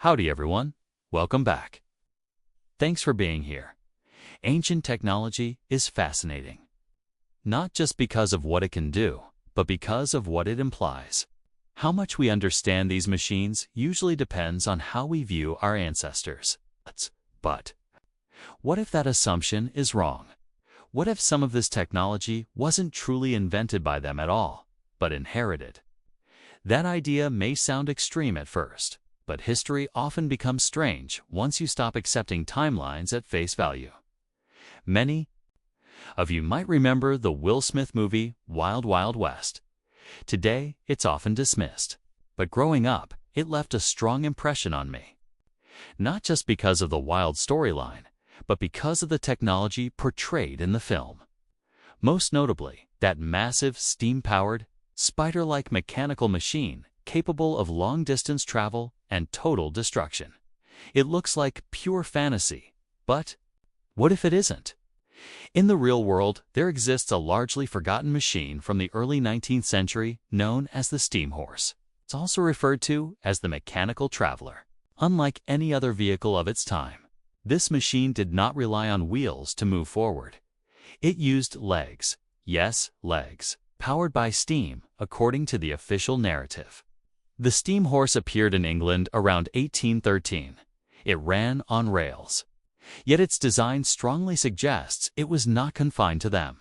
Howdy everyone, welcome back. Thanks for being here. Ancient technology is fascinating. Not just because of what it can do, but because of what it implies. How much we understand these machines usually depends on how we view our ancestors. But what if that assumption is wrong? What if some of this technology wasn't truly invented by them at all, but inherited? That idea may sound extreme at first, but history often becomes strange once you stop accepting timelines at face value. Many of you might remember the Will Smith movie Wild Wild West. Today, it's often dismissed, but growing up, it left a strong impression on me. Not just because of the wild storyline, but because of the technology portrayed in the film. Most notably, that massive steam-powered, spider-like mechanical machine capable of long-distance travel and total destruction. It looks like pure fantasy, but what if it isn't? In the real world, there exists a largely forgotten machine from the early 19th century known as the steam horse. It's also referred to as the mechanical traveler. Unlike any other vehicle of its time, this machine did not rely on wheels to move forward. It used legs, yes, legs, powered by steam, according to the official narrative. The steam horse appeared in England around 1813. It ran on rails. Yet its design strongly suggests it was not confined to them.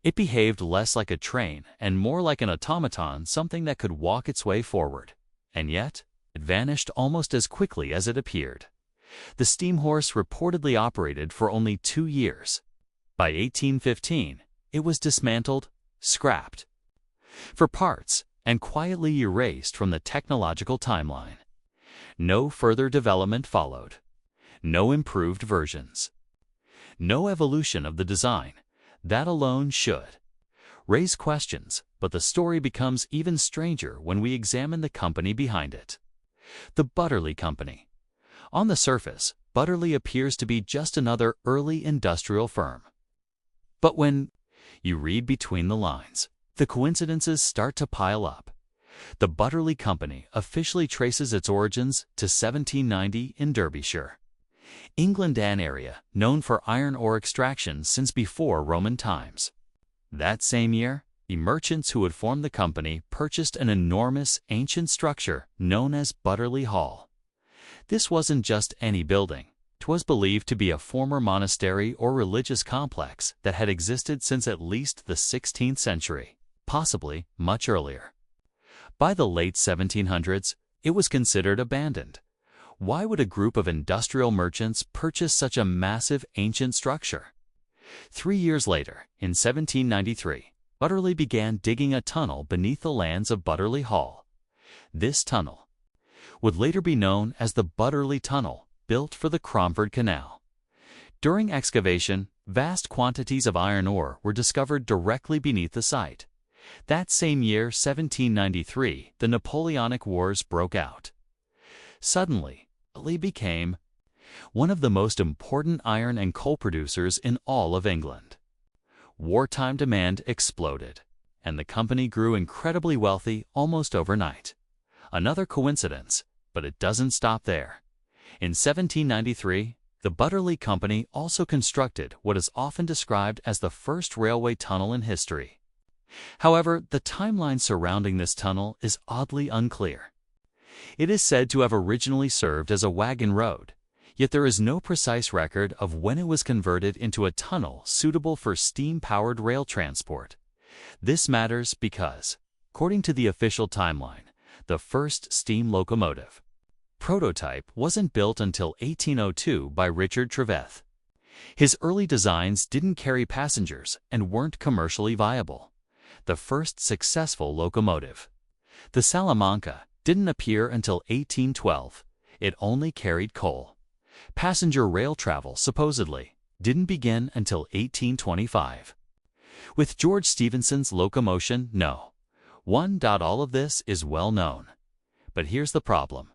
It behaved less like a train and more like an automaton, something that could walk its way forward. And yet, it vanished almost as quickly as it appeared. The steam horse reportedly operated for only 2 years. By 1815, it was dismantled, scrapped for parts, and quietly erased from the technological timeline. No further development followed. No improved versions. No evolution of the design. That alone should raise questions, but the story becomes even stranger when we examine the company behind it. The Butterley Company. On the surface, Butterley appears to be just another early industrial firm. But when you read between the lines, the coincidences start to pile up. The Butterley Company officially traces its origins to 1790 in Derbyshire, England, an area known for iron ore extraction since before Roman times. That same year, the merchants who had formed the company purchased an enormous ancient structure known as Butterley Hall. This wasn't just any building. It was believed to be a former monastery or religious complex that had existed since at least the 16th century, possibly much earlier. By the late 1700s, it was considered abandoned. Why would a group of industrial merchants purchase such a massive ancient structure? 3 years later, in 1793, Butterley began digging a tunnel beneath the lands of Butterley Hall. This tunnel would later be known as the Butterley Tunnel, built for the Cromford Canal. During excavation, vast quantities of iron ore were discovered directly beneath the site. That same year, 1793, the Napoleonic Wars broke out. Suddenly, Butterley became one of the most important iron and coal producers in all of England. Wartime demand exploded, and the company grew incredibly wealthy almost overnight. Another coincidence, but it doesn't stop there. In 1793, the Butterley Company also constructed what is often described as the first railway tunnel in history. However, the timeline surrounding this tunnel is oddly unclear. It is said to have originally served as a wagon road, yet there is no precise record of when it was converted into a tunnel suitable for steam-powered rail transport. This matters because, according to the official timeline, the first steam locomotive prototype wasn't built until 1802 by Richard Treveth. His early designs didn't carry passengers and weren't commercially viable. The first successful locomotive, the Salamanca, didn't appear until 1812. It only carried coal. Passenger rail travel, supposedly, didn't begin until 1825. With George Stephenson's locomotion, no. All of this is well known. But here's the problem.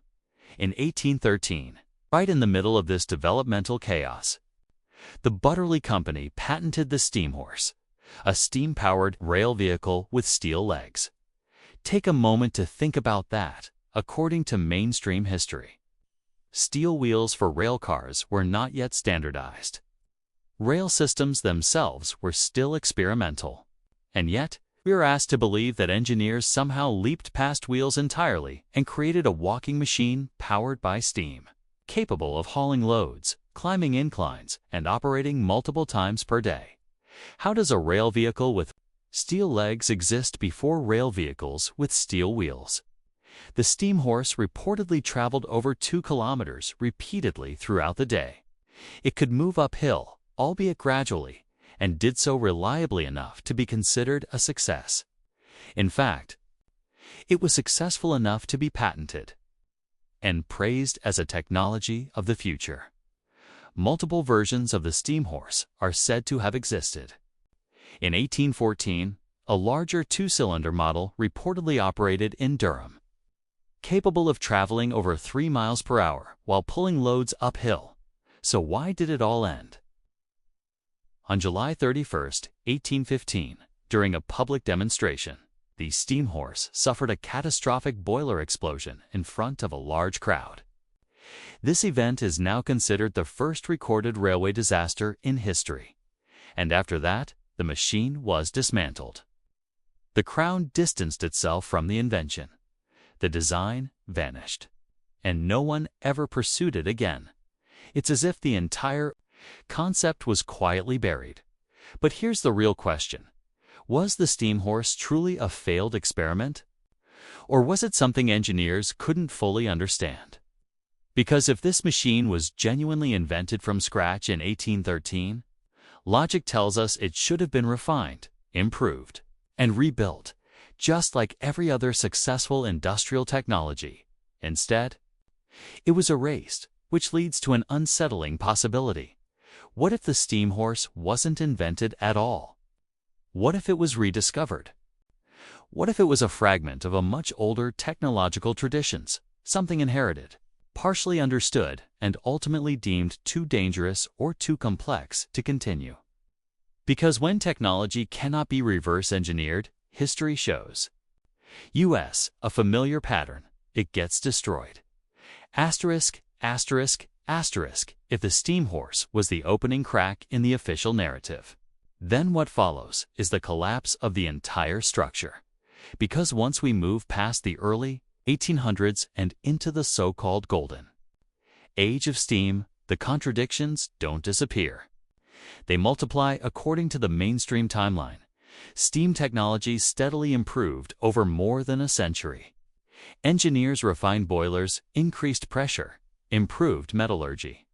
In 1813, right in the middle of this developmental chaos, the Butterley Company patented the steam horse, a steam-powered rail vehicle with steel legs. Take a moment to think about that, according to mainstream history. steel wheels for rail cars were not yet standardized. Rail systems themselves were still experimental. And yet, we are asked to believe that engineers somehow leaped past wheels entirely and created a walking machine powered by steam, capable of hauling loads, climbing inclines, and operating multiple times per day. How does a rail vehicle with steel legs exist before rail vehicles with steel wheels? The steam horse reportedly traveled over 2 kilometers repeatedly throughout the day. It could move uphill, albeit gradually, and did so reliably enough to be considered a success. In fact, it was successful enough to be patented and praised as a technology of the future. Multiple versions of the steam horse are said to have existed. In 1814, a larger 2-cylinder model reportedly operated in Durham, capable of traveling over 3 miles per hour while pulling loads uphill. So why did it all end? On July 31, 1815, during a public demonstration, the steam horse suffered a catastrophic boiler explosion in front of a large crowd. This event is now considered the first recorded railway disaster in history, and after that, the machine was dismantled. The crown distanced itself from the invention. The design vanished, and no one ever pursued it again. It's as if the entire concept was quietly buried. But here's the real question. Was the steam horse truly a failed experiment? Or was it something engineers couldn't fully understand? Because if this machine was genuinely invented from scratch in 1813, logic tells us it should have been refined, improved, and rebuilt, just like every other successful industrial technology. Instead, it was erased, which leads to an unsettling possibility. What if the steam horse wasn't invented at all? What if it was rediscovered? What if it was a fragment of a much older technological traditions, something inherited, partially understood, and ultimately deemed too dangerous or too complex to continue? Because when technology cannot be reverse engineered, history shows U.S. a familiar pattern, it gets destroyed. Asterisk, asterisk, asterisk, if the steam horse was the opening crack in the official narrative. Then what follows is the collapse of the entire structure. Because once we move past the early 1800s and into the so-called golden age of steam, the contradictions don't disappear. They multiply according to the mainstream timeline. Steam technology steadily improved over more than a century. Engineers refined boilers, increased pressure, improved metallurgy,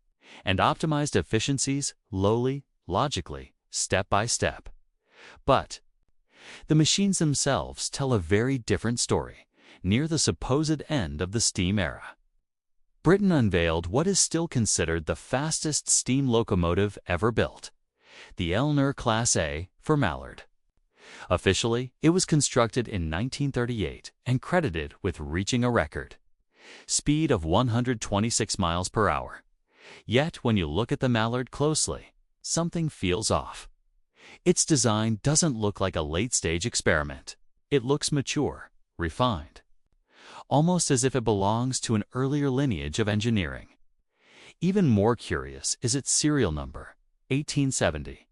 and optimized efficiencies logically, step by step. But the machines themselves tell a very different story. Near the supposed end of the steam era, Britain unveiled what is still considered the fastest steam locomotive ever built, the Eleanor Class A for Mallard. Officially, it was constructed in 1938 and credited with reaching a record speed of 126 miles per hour. Yet, when you look at the Mallard closely, something feels off. Its design doesn't look like a late-stage experiment. It looks mature, refined, almost as if it belongs to an earlier lineage of engineering. Even more curious is its serial number, 1870.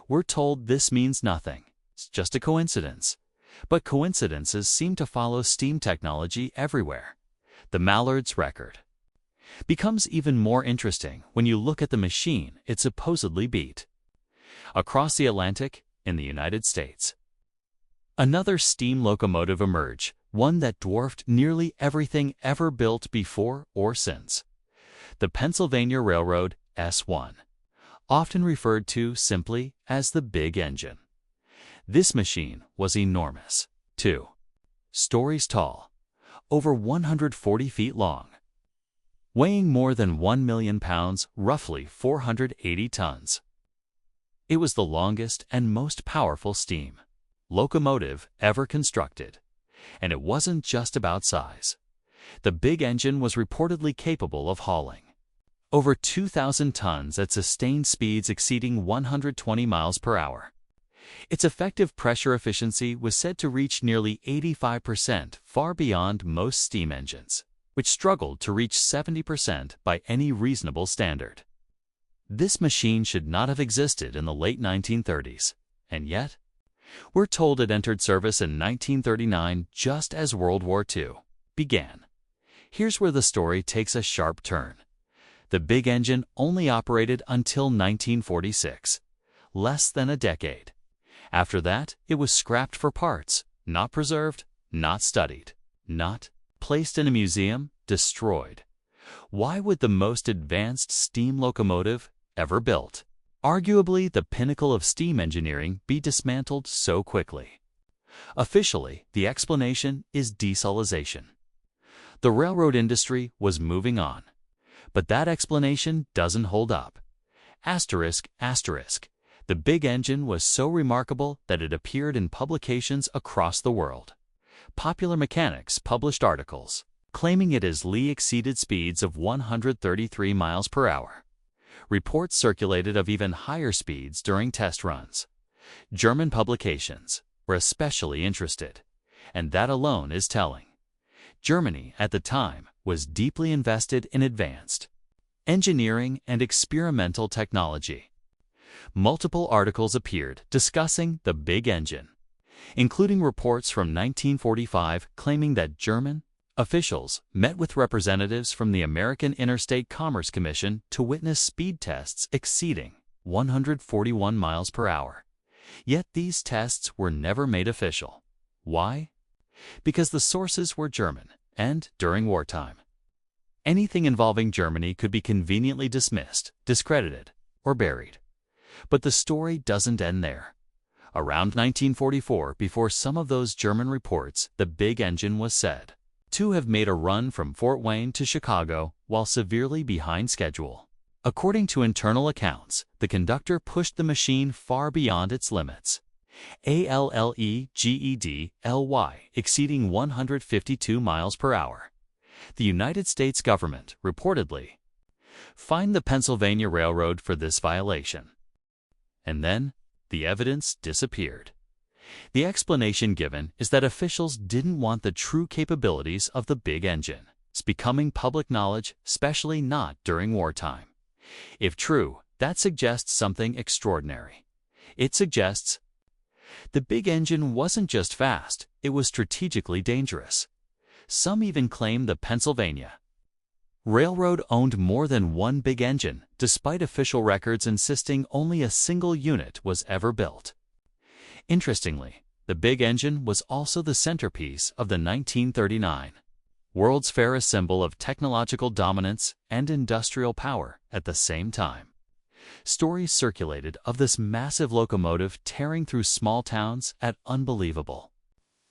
We're told this means nothing. It's just a coincidence. But coincidences seem to follow steam technology everywhere. The Mallard's record becomes even more interesting when you look at the machine it supposedly beat. Across the Atlantic, in the United States, another steam locomotive emerged, one that dwarfed nearly everything ever built before or since. The Pennsylvania Railroad S1, often referred to simply as the Big Engine. This machine was enormous, 2 stories tall, over 140 feet long, weighing more than 1 million pounds, roughly 480 tons. It was the longest and most powerful steam locomotive ever constructed. And it wasn't just about size. The Big Engine was reportedly capable of hauling over 2,000 tons at sustained speeds exceeding 120 miles per hour. Its effective pressure efficiency was said to reach nearly 85%, far beyond most steam engines. which struggled to reach 70% by any reasonable standard. This machine should not have existed in the late 1930s, and yet, we're told it entered service in 1939 just as World War II began. Here's where the story takes a sharp turn. The big engine only operated until 1946, less than a decade. After that, it was scrapped for parts, not preserved, not studied, not placed in a museum, destroyed. Why would the most advanced steam locomotive ever built, arguably the pinnacle of steam engineering, be dismantled so quickly? Officially, the explanation is desalination. The railroad industry was moving on. But that explanation doesn't hold up. Asterisk, asterisk. The big engine was so remarkable that it appeared in publications across the world. Popular Mechanics published articles claiming it has exceeded speeds of 133 miles per hour. Reports circulated of even higher speeds during test runs. German publications were especially interested, and that alone is telling. Germany, at the time, was deeply invested in advanced engineering and experimental technology. Multiple articles appeared discussing the big engine, including reports from 1945 claiming that German officials met with representatives from the American Interstate Commerce Commission to witness speed tests exceeding 141 miles per hour. Yet these tests were never made official. Why? Because the sources were German, and during wartime, anything involving Germany could be conveniently dismissed, discredited, or buried. But the story doesn't end there. Around 1944, before some of those German reports, the big engine was said to have made a run from Fort Wayne to Chicago while severely behind schedule. According to internal accounts, the conductor pushed the machine far beyond its limits. ALLEGEDLY, exceeding 152 miles per hour. The United States government, reportedly, fined the Pennsylvania Railroad for this violation. And then, the evidence disappeared. The explanation given is that officials didn't want the true capabilities of the big engine becoming public knowledge, especially not during wartime. If true, that suggests something extraordinary. It suggests the big engine wasn't just fast, it was strategically dangerous. Some even claim the Pennsylvania Railroad owned more than one big engine, despite official records insisting only a single unit was ever built. Interestingly, the big engine was also the centerpiece of the 1939 World's Fair, a symbol of technological dominance and industrial power at the same time. Stories circulated of this massive locomotive tearing through small towns at unbelievable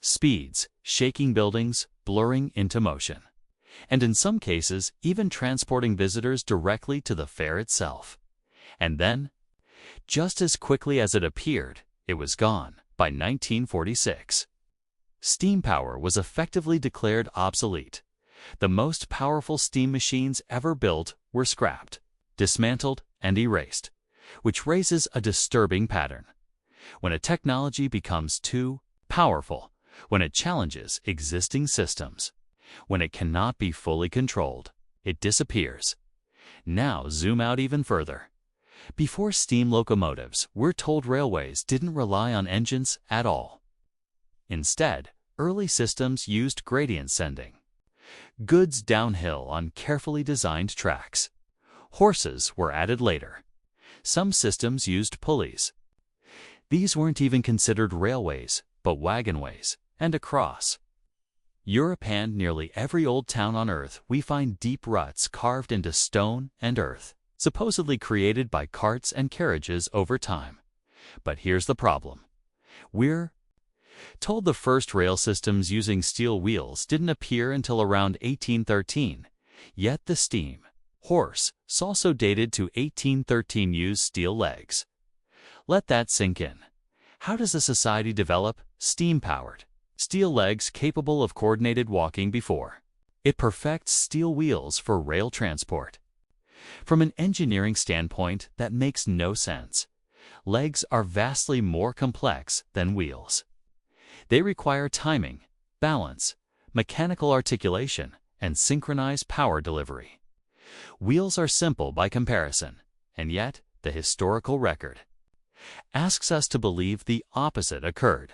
speeds, shaking buildings, blurring into motion, and in some cases even transporting visitors directly to the fair itself. And then, just as quickly as it appeared, it was gone. By 1946, steam power was effectively declared obsolete. The most powerful steam machines ever built were scrapped, dismantled, and erased, which raises a disturbing pattern. When a technology becomes too powerful, when it challenges existing systems, when it cannot be fully controlled, it disappears. Now zoom out even further. Before steam locomotives, we're told railways didn't rely on engines at all. Instead, early systems used gradient sending. Goods downhill on carefully designed tracks. Horses were added later. Some systems used pulleys. These weren't even considered railways, but wagonways, and across Europe and nearly every old town on Earth, we find deep ruts carved into stone and earth, supposedly created by carts and carriages over time. But here's the problem. We're told the first rail systems using steel wheels didn't appear until around 1813, yet the steam horse also dated to 1813 used steel legs. Let that sink in. How does a society develop steam-powered steel legs capable of coordinated walking before it perfects steel wheels for rail transport? From an engineering standpoint, that makes no sense. Legs are vastly more complex than wheels. They require timing, balance, mechanical articulation, and synchronized power delivery. Wheels are simple by comparison, and yet the historical record asks us to believe the opposite occurred,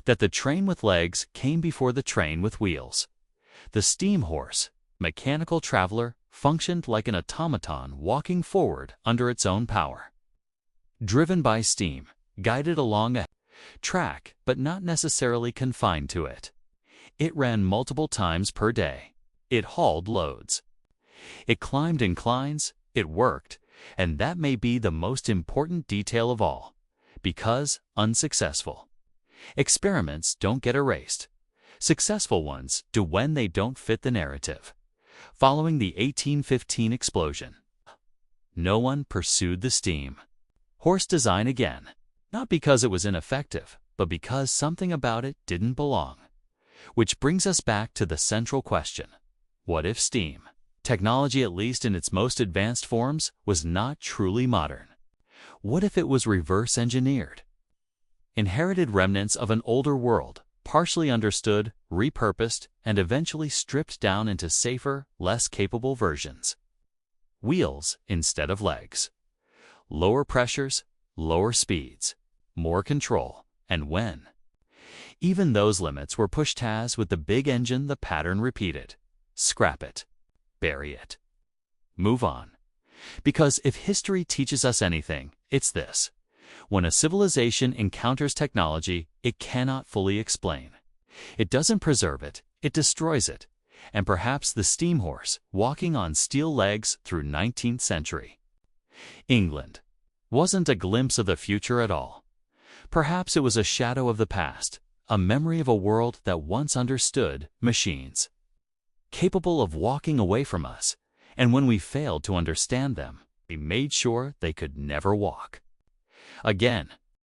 that the train with legs came before the train with wheels. The steam horse, mechanical traveler, functioned like an automaton walking forward under its own power. Driven by steam, guided along a track but not necessarily confined to it. It ran multiple times per day. It hauled loads. It climbed inclines, it worked, and that may be the most important detail of all, because unsuccessful. Experiments don't get erased. Successful ones do when they don't fit the narrative. Following the 1815 explosion, no one pursued the steam horse design again, not because it was ineffective, but because something about it didn't belong. Which brings us back to the central question: what if steam technology, at least in its most advanced forms, was not truly modern? What if it was reverse engineered? Inherited remnants of an older world, partially understood, repurposed, and eventually stripped down into safer, less capable versions. Wheels instead of legs. Lower pressures, lower speeds, more control, and when? Even those limits were pushed as with the big engine the pattern repeated. Scrap it. Bury it. Move on. Because if history teaches us anything, it's this: when a civilization encounters technology it cannot fully explain, it doesn't preserve it, it destroys it. And perhaps the steam horse, walking on steel legs through 19th century England, wasn't a glimpse of the future at all. Perhaps it was a shadow of the past, a memory of a world that once understood machines, capable of walking away from us, and when we failed to understand them, we made sure they could never walk. Again,